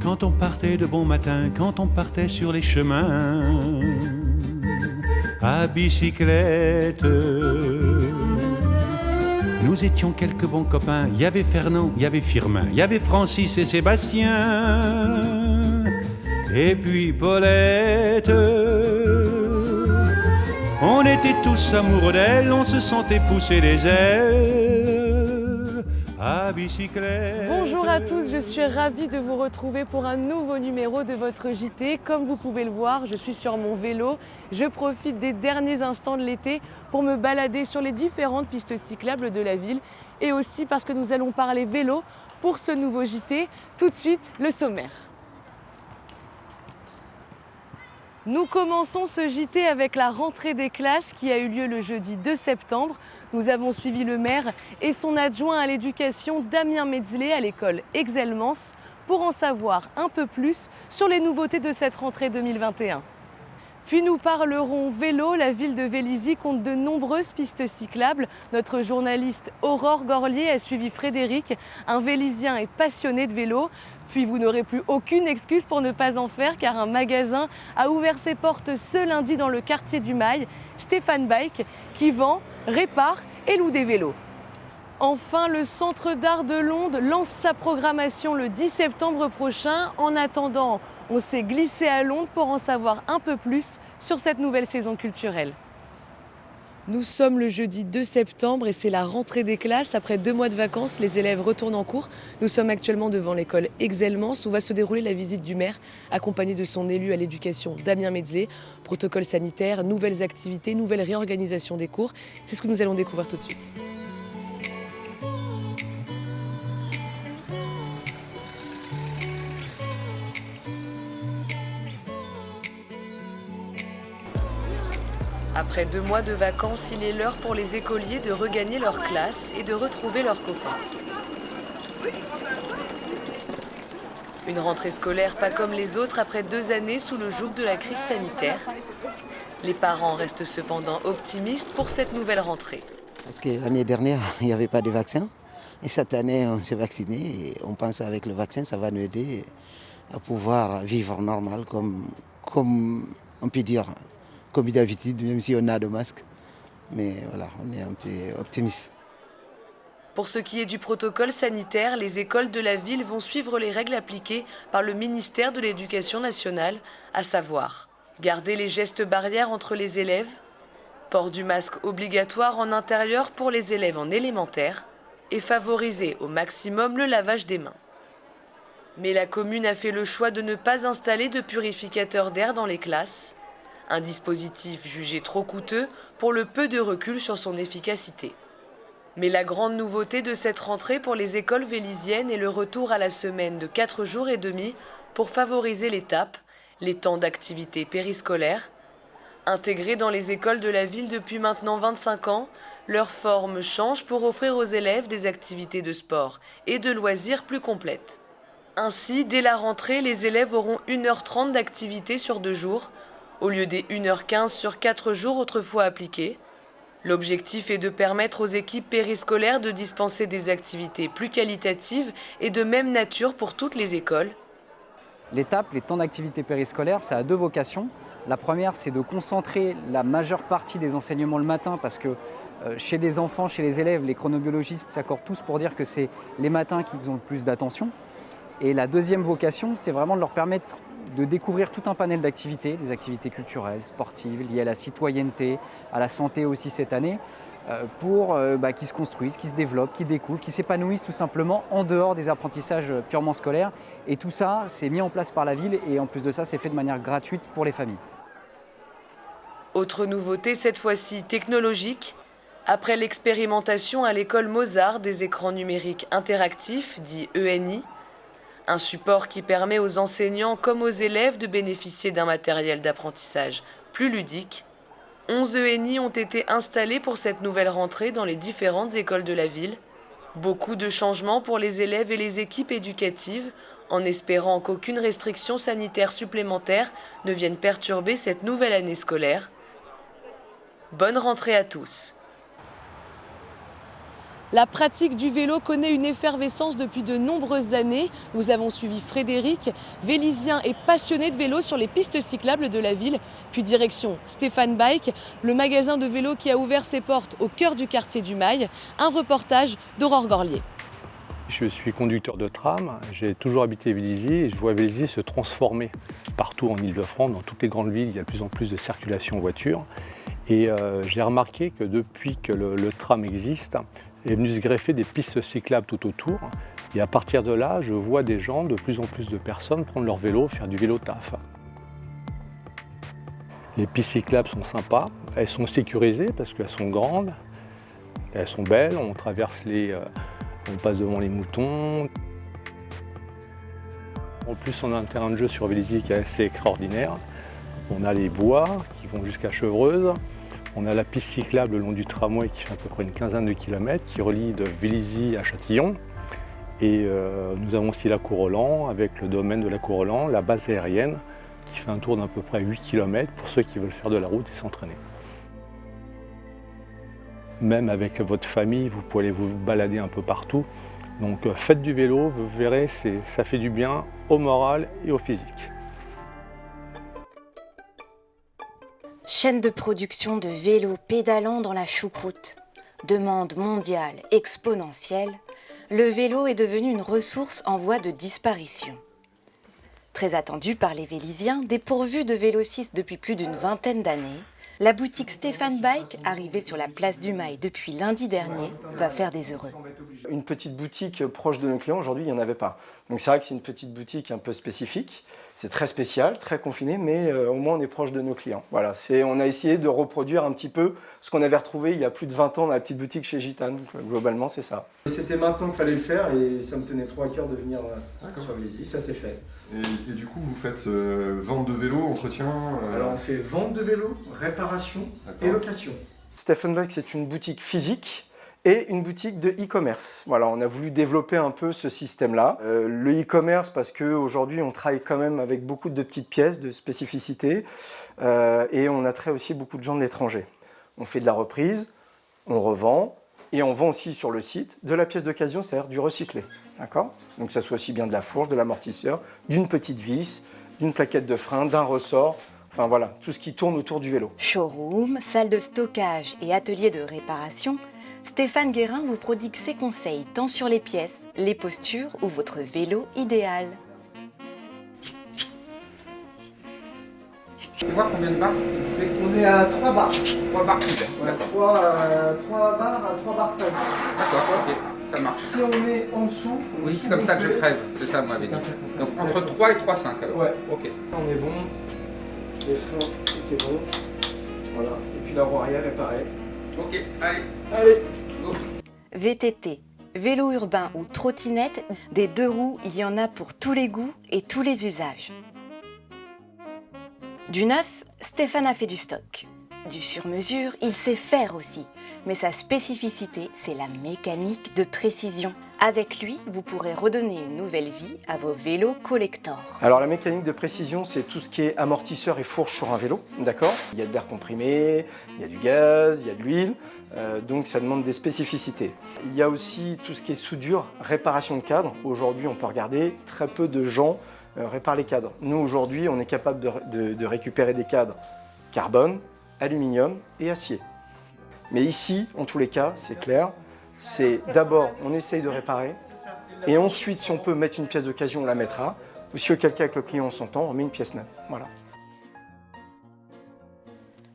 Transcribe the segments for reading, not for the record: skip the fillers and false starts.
quand on partait de bon matin, quand on partait sur les chemins à bicyclette. Nous étions quelques bons copains, il y avait Fernand, il y avait Firmin, il y avait Francis et Sébastien, et puis Paulette. On était tous amoureux d'elle, on se sentait pousser les ailes à bicyclette. Bonjour à tous, je suis ravie de vous retrouver pour un nouveau numéro de votre JT. Comme vous pouvez le voir, je suis sur mon vélo. Je profite des derniers instants de l'été pour me balader sur les différentes pistes cyclables de la ville et aussi parce que nous allons parler vélo pour ce nouveau JT. Tout de suite, le sommaire. Nous commençons ce JT avec la rentrée des classes qui a eu lieu le jeudi 2 septembre. Nous avons suivi le maire et son adjoint à l'éducation Damien Metzler à l'école Exelmans pour en savoir un peu plus sur les nouveautés de cette rentrée 2021. Puis nous parlerons vélo. La ville de Vélizy compte de nombreuses pistes cyclables. Notre journaliste Aurore Gorlier a suivi Frédéric, un Vélizien et passionné de vélo. Puis vous n'aurez plus aucune excuse pour ne pas en faire car un magasin a ouvert ses portes ce lundi dans le quartier du Mail, Stéphane Bike, qui vend, répare et loue des vélos. Enfin, le Centre d'art de Londe lance sa programmation le 10 septembre prochain. En attendant, on s'est glissé à Londe pour en savoir un peu plus sur cette nouvelle saison culturelle. Nous sommes le jeudi 2 septembre et c'est la rentrée des classes. Après 2 mois de vacances, les élèves retournent en cours. Nous sommes actuellement devant l'école Exelmans où va se dérouler la visite du maire, accompagné de son élu à l'éducation Damien Metzler. Protocole sanitaire, nouvelles activités, nouvelle réorganisation des cours. C'est ce que nous allons découvrir tout de suite. Après 2 mois de vacances, il est l'heure pour les écoliers de regagner leur classe et de retrouver leurs copains. Une rentrée scolaire pas comme les autres après 2 années sous le joug de la crise sanitaire. Les parents restent cependant optimistes pour cette nouvelle rentrée. Parce que l'année dernière, il n'y avait pas de vaccin. Et cette année, on s'est vacciné et on pense qu'avec le vaccin, ça va nous aider à pouvoir vivre normal comme on peut dire. Comme d'habitude, même si on a de masques. Mais voilà, on est un petit optimiste. Pour ce qui est du protocole sanitaire, les écoles de la ville vont suivre les règles appliquées par le ministère de l'Éducation nationale, à savoir garder les gestes barrières entre les élèves, port du masque obligatoire en intérieur pour les élèves en élémentaire et favoriser au maximum le lavage des mains. Mais la commune a fait le choix de ne pas installer de purificateur d'air dans les classes. Un dispositif jugé trop coûteux pour le peu de recul sur son efficacité. Mais la grande nouveauté de cette rentrée pour les écoles véliziennes est le retour à la semaine de 4 jours et demi pour favoriser l'étape, les temps d'activité périscolaire. Intégrés dans les écoles de la ville depuis maintenant 25 ans, leur forme change pour offrir aux élèves des activités de sport et de loisirs plus complètes. Ainsi, dès la rentrée, les élèves auront 1h30 d'activité sur 2 jours, au lieu des 1h15 sur 4 jours autrefois appliqués. L'objectif est de permettre aux équipes périscolaires de dispenser des activités plus qualitatives et de même nature pour toutes les écoles. L'étape, les temps d'activité périscolaire, ça a 2 vocations. La première, c'est de concentrer la majeure partie des enseignements le matin parce que chez les enfants, chez les élèves, les chronobiologistes s'accordent tous pour dire que c'est les matins qu'ils ont le plus d'attention. Et la deuxième vocation, c'est vraiment de leur permettre de découvrir tout un panel d'activités, des activités culturelles, sportives, liées à la citoyenneté, à la santé aussi cette année, pour qu'ils se construisent, qu'ils se développent, qu'ils découvrent, qu'ils s'épanouissent tout simplement en dehors des apprentissages purement scolaires. Et tout ça, c'est mis en place par la ville et en plus de ça, c'est fait de manière gratuite pour les familles. Autre nouveauté, cette fois-ci technologique. Après l'expérimentation à l'école Mozart des écrans numériques interactifs, dits ENI, un support qui permet aux enseignants comme aux élèves de bénéficier d'un matériel d'apprentissage plus ludique. 11 ENI ont été installés pour cette nouvelle rentrée dans les différentes écoles de la ville. Beaucoup de changements pour les élèves et les équipes éducatives, en espérant qu'aucune restriction sanitaire supplémentaire ne vienne perturber cette nouvelle année scolaire. Bonne rentrée à tous! La pratique du vélo connaît une effervescence depuis de nombreuses années. Nous avons suivi Frédéric, vélisien et passionné de vélo sur les pistes cyclables de la ville. Puis direction Stéphane Bike, le magasin de vélo qui a ouvert ses portes au cœur du quartier du Mail. Un reportage d'Aurore Gorlier. Je suis conducteur de tram, j'ai toujours habité Vélizy et je vois Vélizy se transformer partout en Ile-de-France. Dans toutes les grandes villes, il y a de plus en plus de circulation en voiture. Et j'ai remarqué que depuis que le tram existe, il est venu se greffer des pistes cyclables tout autour. Et à partir de là, je vois des gens, de plus en plus de personnes, prendre leur vélo, faire du vélo taf. Les pistes cyclables sont sympas, elles sont sécurisées parce qu'elles sont grandes, elles sont belles, on traverse on passe devant les moutons. En plus, on a un terrain de jeu sur Vélizy qui est assez extraordinaire. On a les bois qui vont jusqu'à Chevreuse. On a la piste cyclable le long du tramway qui fait à peu près une quinzaine de kilomètres, qui relie de Vélizy à Châtillon. Et nous avons aussi la Cour Rolland, avec le domaine de la Cour Rolland, la base aérienne, qui fait un tour d'à peu près 8 km pour ceux qui veulent faire de la route et s'entraîner. Même avec votre famille, vous pouvez aller vous balader un peu partout. Donc faites du vélo, vous verrez, ça fait du bien au moral et au physique. Chaîne de production de vélos pédalant dans la choucroute. Demande mondiale exponentielle, le vélo est devenu une ressource en voie de disparition. Très attendu par les Vélysiens, dépourvus de vélocistes depuis plus d'une vingtaine d'années, la boutique Stéphane Bike, arrivée sur la place du Mail depuis lundi dernier, va faire des heureux. Une petite boutique proche de nos clients, aujourd'hui, il n'y en avait pas. Donc c'est vrai que c'est une petite boutique un peu spécifique. C'est très spécial, très confiné, mais au moins on est proche de nos clients. Voilà, on a essayé de reproduire un petit peu ce qu'on avait retrouvé il y a plus de 20 ans dans la petite boutique chez Gitane. Globalement, c'est ça. C'était maintenant qu'il fallait le faire et ça me tenait trop à cœur de venir sur Vélizy. Ça s'est fait. Et du coup, vous faites vente de vélo, entretien Alors on fait vente de vélo, réparation et location. Stéphane Bike, c'est une boutique physique et une boutique de e-commerce. Voilà, on a voulu développer un peu ce système-là. Le e-commerce, parce qu'aujourd'hui, on travaille quand même avec beaucoup de petites pièces, de spécificités, et on attrait aussi beaucoup de gens de l'étranger. On fait de la reprise, on revend, et on vend aussi sur le site de la pièce d'occasion, c'est-à-dire du recyclé. D'accord ? Donc ça soit aussi bien de la fourche, de l'amortisseur, d'une petite vis, d'une plaquette de frein, d'un ressort, enfin voilà, tout ce qui tourne autour du vélo. Showroom, salle de stockage et atelier de réparation, Stéphane Guérin vous prodigue ses conseils tant sur les pièces, les postures ou votre vélo idéal. On voit combien de barres, s'il vous plaît? On est à 3 barres. 3 barres pile. Ouais, D'accord. 3 barres à 3 barres 5. D'accord, ok, ça marche. Si on est en dessous, Oui, c'est comme ça que je crève, c'est ça, vous m'avez dit. Donc entre 3 et 3,5 alors. Ouais. Ok. On est bon. Les freins, tout est bon. Voilà. Et puis la roue arrière est pareil. Ok, allez. Allez. Go. VTT, vélo urbain ou trottinette, des 2 roues, il y en a pour tous les goûts et tous les usages. Du neuf, Stéphane a fait du stock. Du sur-mesure, il sait faire aussi. Mais sa spécificité, c'est la mécanique de précision. Avec lui, vous pourrez redonner une nouvelle vie à vos vélos collector. Alors la mécanique de précision, c'est tout ce qui est amortisseur et fourche sur un vélo, d'accord ? Il y a de l'air comprimé, il y a du gaz, il y a de l'huile, donc ça demande des spécificités. Il y a aussi tout ce qui est soudure, réparation de cadres. Aujourd'hui, on peut regarder, très peu de gens réparent les cadres. Nous, aujourd'hui, on est capable de récupérer des cadres carbone, aluminium et acier. Mais ici, en tous les cas, c'est clair, c'est d'abord, on essaye de réparer, et ensuite, si on peut mettre une pièce d'occasion, on la mettra. Ou si auquel cas avec le client on s'entend, on met une pièce neuve. Voilà.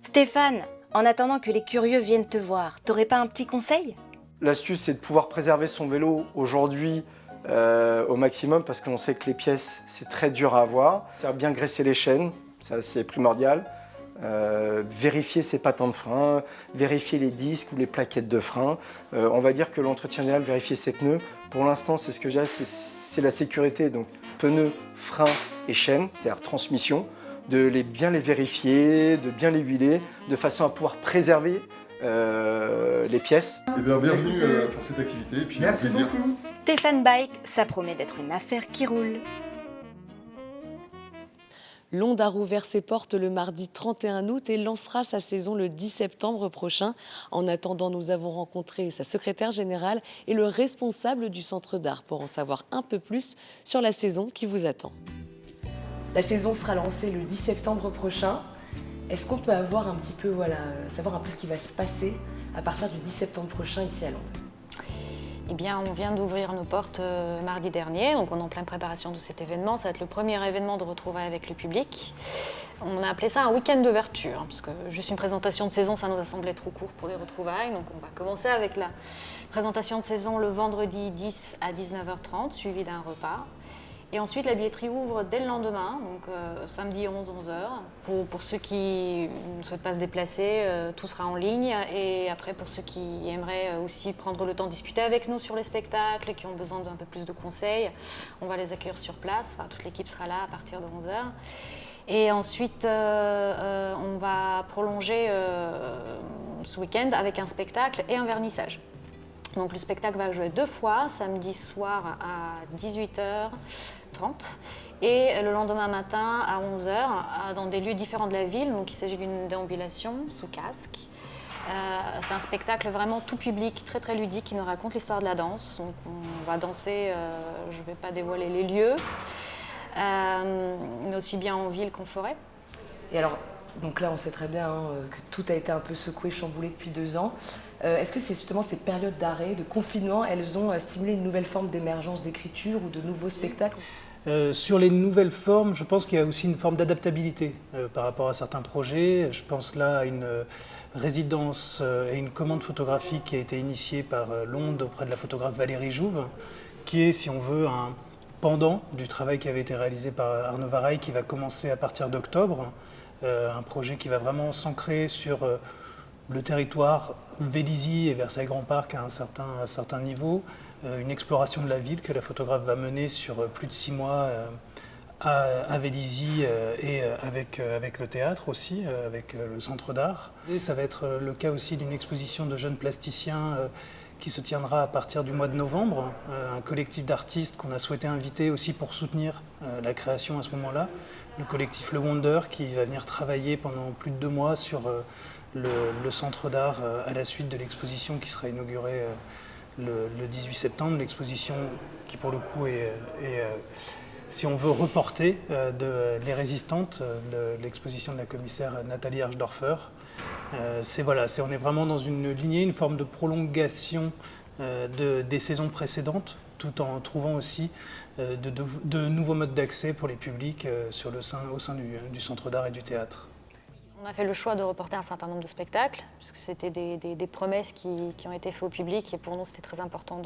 Stéphane, en attendant que les curieux viennent te voir, t'aurais pas un petit conseil ? L'astuce, c'est de pouvoir préserver son vélo aujourd'hui au maximum, parce qu'on sait que les pièces, c'est très dur à avoir. C'est bien graisser les chaînes, ça c'est primordial. Vérifier ses patins de frein, vérifier les disques ou les plaquettes de frein. On va dire que l'entretien général, vérifier ses pneus. Pour l'instant, c'est ce que j'ai, c'est la sécurité. Donc pneus, freins et chaînes, c'est-à-dire transmission, de bien les vérifier, de bien les huiler, de façon à pouvoir préserver les pièces. Eh bien, bienvenue pour cette activité. Et puis Merci plaisir. beaucoup. Stéphane Bike, ça promet d'être une affaire qui roule. L'Onde a rouvert ses portes le mardi 31 août et lancera sa saison le 10 septembre prochain. En attendant, nous avons rencontré sa secrétaire générale et le responsable du centre d'art pour en savoir un peu plus sur la saison qui vous attend. La saison sera lancée le 10 septembre prochain. Est-ce qu'on peut avoir un petit peu, savoir un peu ce qui va se passer à partir du 10 septembre prochain ici à Londres? Eh bien, on vient d'ouvrir nos portes mardi dernier, donc on est en pleine préparation de cet événement. Ça va être le premier événement de retrouvailles avec le public. On a appelé ça un week-end d'ouverture, parce que juste une présentation de saison, ça nous a semblé trop court pour les retrouvailles. Donc on va commencer avec la présentation de saison le vendredi 10 à 19h30, suivi d'un repas. Et ensuite, la billetterie ouvre dès le lendemain, donc samedi 11h. Pour ceux qui ne souhaitent pas se déplacer, tout sera en ligne. Et après, pour ceux qui aimeraient aussi prendre le temps de discuter avec nous sur les spectacles et qui ont besoin d'un peu plus de conseils, on va les accueillir sur place. Enfin, toute l'équipe sera là à partir de 11h. Et ensuite, on va prolonger ce week-end avec un spectacle et un vernissage. Donc le spectacle va jouer 2 fois, samedi soir à 18h30 et le lendemain matin à 11h dans des lieux différents de la ville. Donc il s'agit d'une déambulation sous casque. C'est un spectacle vraiment tout public, très très ludique qui nous raconte l'histoire de la danse. Donc on va danser, je ne vais pas dévoiler les lieux, mais aussi bien en ville qu'en forêt. Et alors, donc là on sait très bien que tout a été un peu secoué, chamboulé depuis 2 ans. Est-ce que c'est justement ces périodes d'arrêt, de confinement, elles ont stimulé une nouvelle forme d'émergence d'écriture ou de nouveaux spectacles? Sur les nouvelles formes, je pense qu'il y a aussi une forme d'adaptabilité par rapport à certains projets. Je pense là à une résidence et une commande photographique qui a été initiée par l'Onde auprès de la photographe Valérie Jouve, qui est, si on veut, un pendant du travail qui avait été réalisé par Arnaud Varaille, qui va commencer à partir d'octobre. Un projet qui va vraiment s'ancrer sur le territoire Vélizy et Versailles Grand Parc à un certain niveau, une exploration de la ville que la photographe va mener sur plus de 6 mois à Vélizy et avec le théâtre aussi, avec le centre d'art. Et ça va être le cas aussi d'une exposition de jeunes plasticiens qui se tiendra à partir du mois de novembre, un collectif d'artistes qu'on a souhaité inviter aussi pour soutenir la création à ce moment-là, le collectif Le Wonder qui va venir travailler pendant plus de 2 mois sur le centre d'art à la suite de l'exposition qui sera inaugurée le 18 septembre, l'exposition qui pour le coup est si on veut reporter Les Résistantes, l'exposition de la commissaire Nathalie Archdorfer. On est vraiment dans une lignée, une forme de prolongation des saisons précédentes, tout en trouvant aussi de nouveaux modes d'accès pour les publics au sein du centre d'art et du théâtre. On a fait le choix de reporter un certain nombre de spectacles, puisque c'était des promesses qui ont été faites au public, et pour nous c'était très important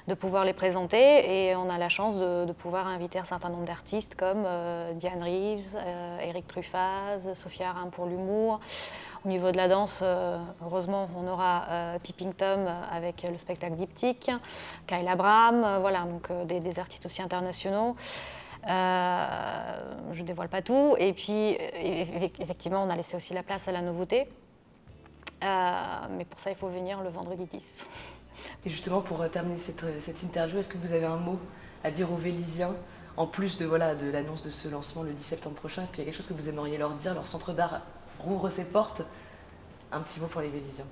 de pouvoir les présenter. Et on a la chance de pouvoir inviter un certain nombre d'artistes comme Diane Reeves, Eric Truffaz, Sophia Aram pour l'humour. Au niveau de la danse, heureusement, on aura Peeping Tom avec le spectacle Diptyque, Kyle Abraham, voilà, donc des artistes aussi internationaux. Je ne dévoile pas tout. Et puis, effectivement, on a laissé aussi la place à la nouveauté. Mais pour ça, il faut venir le vendredi 10. Et justement, pour terminer cette interview, est-ce que vous avez un mot à dire aux Vélysiens, en plus de l'annonce de ce lancement le 10 septembre prochain? Est-ce qu'il y a quelque chose que vous aimeriez leur dire? Leur centre d'art rouvre ses portes. Un petit mot pour les Vélysiens.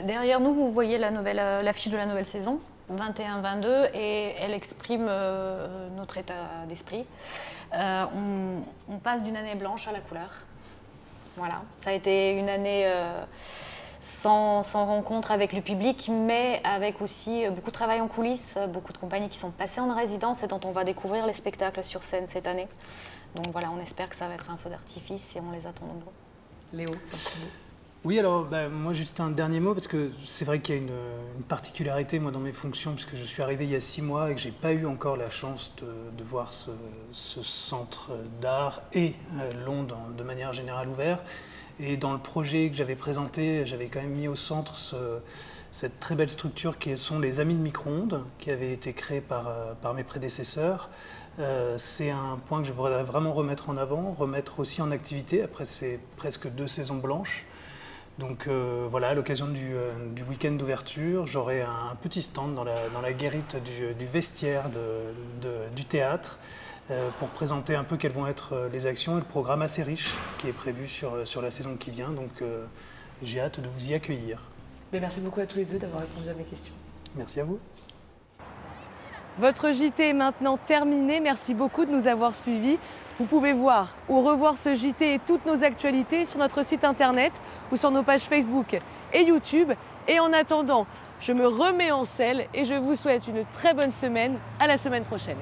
Derrière nous, vous voyez l'affiche de la nouvelle saison, 21-22, et elle exprime notre état d'esprit. On passe d'une année blanche à la couleur. Voilà, ça a été une année sans rencontre avec le public, mais avec aussi beaucoup de travail en coulisses, beaucoup de compagnies qui sont passées en résidence et dont on va découvrir les spectacles sur scène cette année. Donc voilà, on espère que ça va être un feu d'artifice et on les attend nombreux. Léo, un petit mot. Oui, alors moi juste un dernier mot, parce que c'est vrai qu'il y a une particularité moi dans mes fonctions, puisque je suis arrivé il y a 6 mois et que je n'ai pas eu encore la chance de voir ce centre d'art et l'Onde de manière générale ouvert. Et dans le projet que j'avais présenté, j'avais quand même mis au centre cette très belle structure qui sont les Amis de Micro-ondes, qui avait été créée par mes prédécesseurs. C'est un point que je voudrais vraiment remettre en avant, remettre aussi en activité après ces presque 2 saisons blanches. Donc voilà, à l'occasion du week-end d'ouverture, j'aurai un petit stand dans la guérite du vestiaire du théâtre pour présenter un peu quelles vont être les actions et le programme assez riche qui est prévu sur la saison qui vient. Donc j'ai hâte de vous y accueillir. Mais merci beaucoup à tous les deux d'avoir répondu à mes questions. Merci à vous. Votre JT est maintenant terminé. Merci beaucoup de nous avoir suivis. Vous pouvez voir ou revoir ce JT et toutes nos actualités sur notre site internet ou sur nos pages Facebook et YouTube. Et en attendant, je me remets en selle et je vous souhaite une très bonne semaine. À la semaine prochaine.